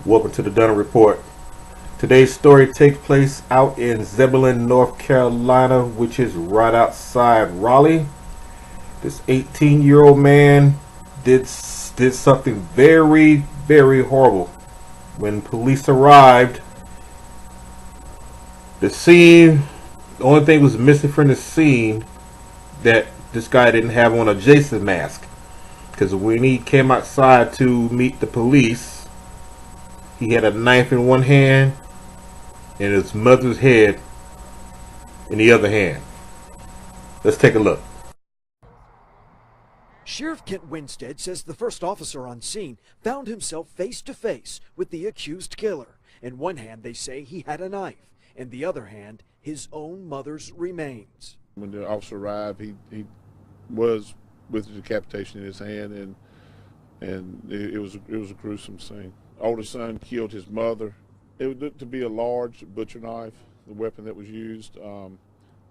Welcome to the Dunner Report. Today's story takes place out in Zebulon, North Carolina, which is right outside Raleigh. This 18-year-old man did something very, very horrible. When police arrived, the only thing was missing from the scene that this guy didn't have on a Jason mask. Because when he came outside to meet the police, he had a knife in one hand and his mother's head in the other hand. Let's take a look. Sheriff Kent Winstead says the first officer on scene found himself face to face with the accused killer. In one hand, they say he had a knife. In the other hand, his own mother's remains. When the officer arrived, he was with the decapitation in his hand, and it was a gruesome scene. Oldest son killed his mother. It would look to be a large butcher knife, the weapon that was used.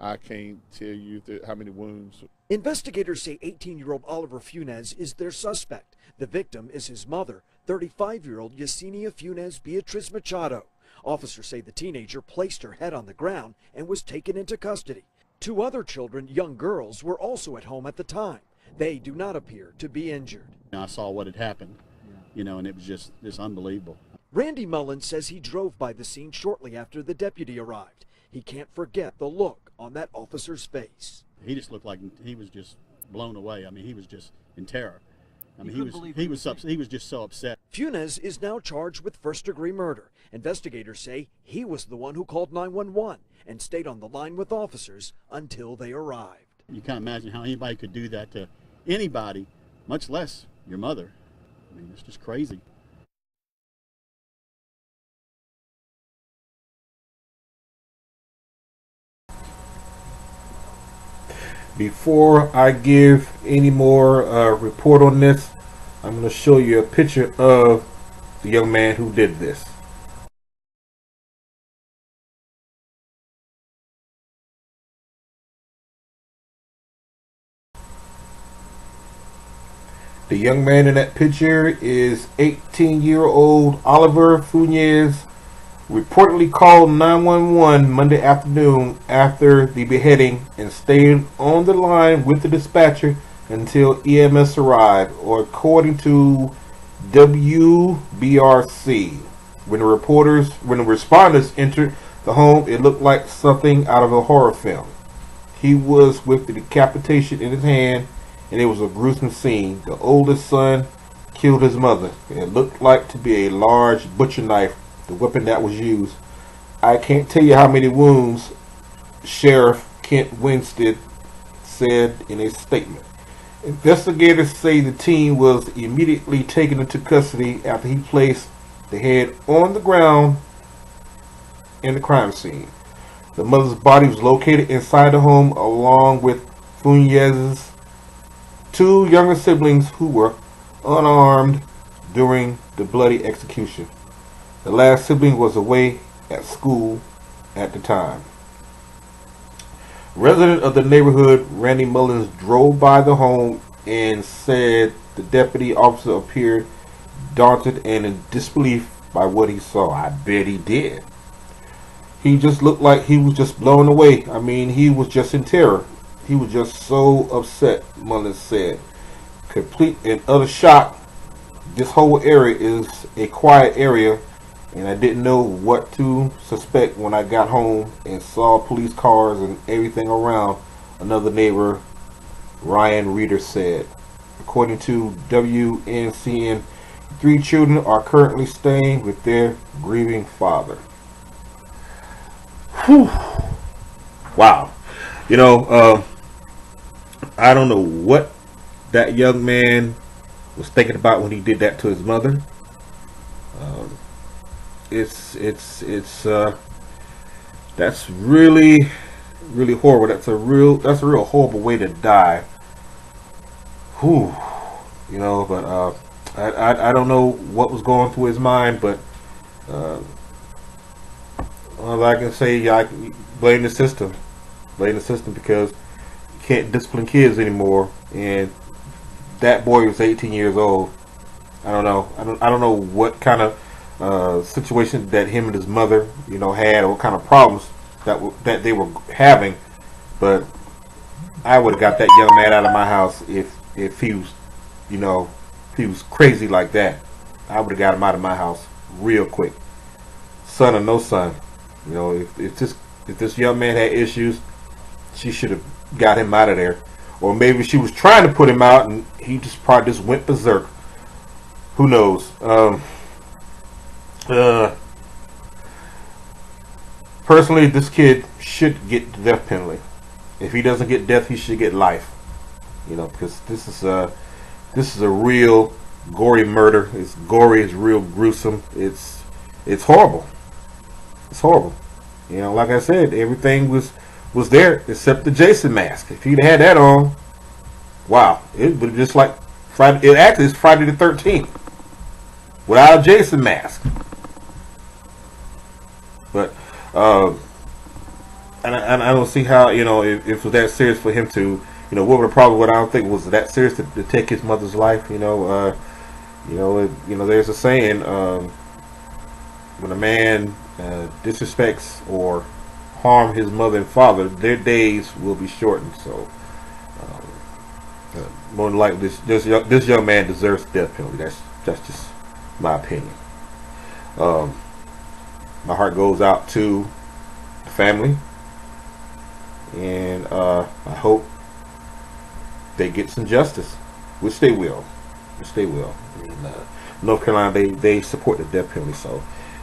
I can't tell you how many wounds. Investigators say 18-year-old Oliver Funez is their suspect. The victim is his mother, 35-year-old Yesenia Funez Beatriz Machado. Officers say the teenager placed her head on the ground and was taken into custody. Two other children, young girls, were also at home at the time. They do not appear to be injured. I saw what had happened, and it was just unbelievable. Randy Mullins says he drove by the scene shortly after the deputy arrived. He can't forget the look on that officer's face. He just looked like he was just blown away. I mean, he was just in terror. I mean, he was just so upset. Funez is now charged with first-degree murder. Investigators say he was the one who called 911 and stayed on the line with officers until they arrived. You can't imagine how anybody could do that to anybody, much less your mother. I mean, it's just crazy. Before I give any more report on this, I'm going to show you a picture of the young man who did this. The young man in that picture is 18-year-old Oliver Funez, reportedly called 911 Monday afternoon after the beheading and stayed on the line with the dispatcher until EMS arrived, or according to WBRC. When the responders entered the home, it looked like something out of a horror film. He was with the decapitation in his hand, and it was a gruesome scene. The oldest son killed his mother. It looked like to be a large butcher knife, the weapon that was used. I can't tell you how many wounds Sheriff Kent Winstead said in a statement. Investigators say the teen was immediately taken into custody after he placed the head on the ground in the crime scene. The mother's body was located inside the home along with Funez's two younger siblings who were unarmed during the bloody execution. The last sibling was away at school at the time. Resident of the neighborhood, Randy Mullins, drove by the home and said the deputy officer appeared daunted and in disbelief by what he saw. I bet he did. He just looked like he was just blown away. I mean, he was just in terror. He was just so upset, Mullins said. Complete and utter shock. This whole area is a quiet area, and I didn't know what to suspect when I got home and saw police cars and everything around. Another neighbor, Ryan Reeder, said. According to WNCN, 3 children are currently staying with their grieving father. Whew. Wow. I don't know what that young man was thinking about when he did that to his mother. That's really horrible. That's a real horrible way to die. Whew. But I don't know what was going through his mind, but all I can say, I blame the system. Because you can't discipline kids anymore, and that boy was 18 years old. I don't know what kind of situation that him and his mother, had, or what kind of problems that they were having. But I would have got that young man out of my house if he was, if he was crazy like that. I would have got him out of my house real quick. Son or no son, if this young man had issues, she should have got him out of there. Or maybe she was trying to put him out and he probably went berserk. Who knows? Personally, this kid should get the death penalty. If he doesn't get death, he should get life. Because this is a real gory murder. It's gory. It's real gruesome. It's horrible. It's horrible. Like I said, everything was there except the Jason mask. If he'd had that on, wow, it would have just like Friday. It actually is Friday the 13th without a Jason mask. But and I don't see how if it was that serious for him to what would the problem? What I don't think was that serious to take his mother's life. There's a saying when a man disrespects or harm his mother and father, their days will be shortened. So more than likely, this young man deserves the death penalty. That's just my opinion. My heart goes out to the family, and I hope they get some justice, which they will. In North Carolina, they support the death penalty, so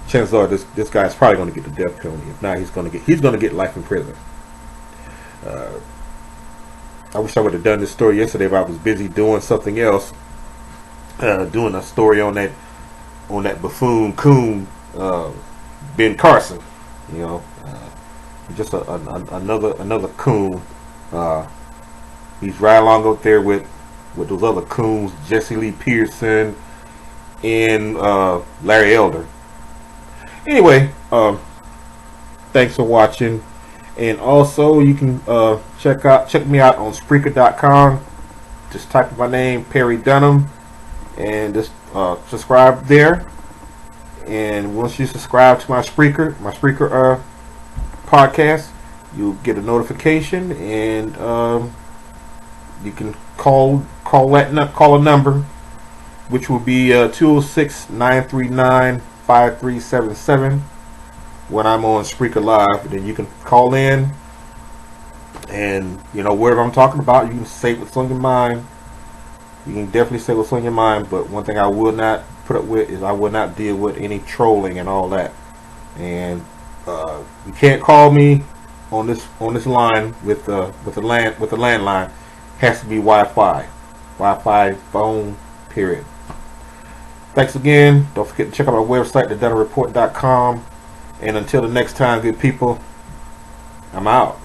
chances are this guy's probably going to get the death penalty. If not, he's going to get life in prison. I wish I would have done this story yesterday, but I was busy doing something else, doing a story on that buffoon coon, Ben Carson. Just another coon. He's right along up there with those other coons, Jesse Lee Pearson and Larry Elder. Anyway, thanks for watching, and also you can check me out on Spreaker.com. Just type in my name, Perry Dunham, and just subscribe there. And once you subscribe to my Spreaker podcast, you'll get a notification, and you can call a number, which will be 206-939-5377 when I'm on Spreaker Live. Then you can call in, and whatever I'm talking about, you can say what's on your mind. You can definitely say what's on your mind. But one thing I will not put up with is I will not deal with any trolling and all that. And you can't call me on this line with the landline. Has to be Wi-Fi phone, period. Thanks again. Don't forget to check out our website, thedunhamreport.com. And until the next time, good people, I'm out.